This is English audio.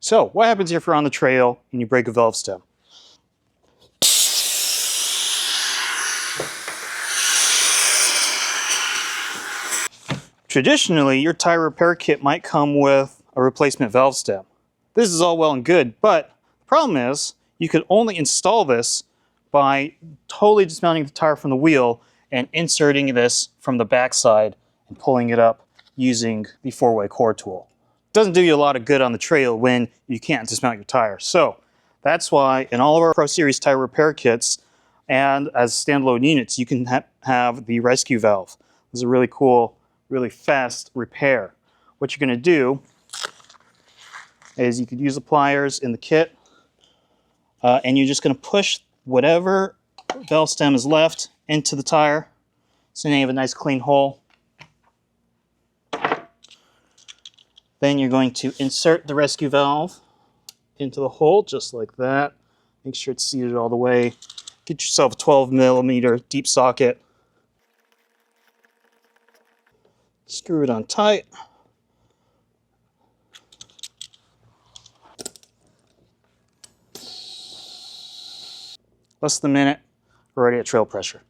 So what happens if you're on the trail and you break a valve stem? Traditionally, your tire repair kit might come with a replacement valve stem. This is all well and good, but the problem is you could only install this by totally dismounting the tire from the wheel and inserting this from the backside and pulling it up using the 4-way core tool. It doesn't do you a lot of good on the trail when you can't dismount your tire. So that's why in all of our Pro Series tire repair kits and as standalone units, you can have the rescue valve. This is a really cool, really fast repair. What you're going to do is you could use the pliers in the kit and you're just going to push whatever valve stem is left into the tire. So now you have a nice clean hole. Then you're going to insert the rescue valve into the hole just like that. Make sure it's seated all the way. Get yourself a 12mm deep socket. Screw it on tight. Less than a minute, we're already at trail pressure.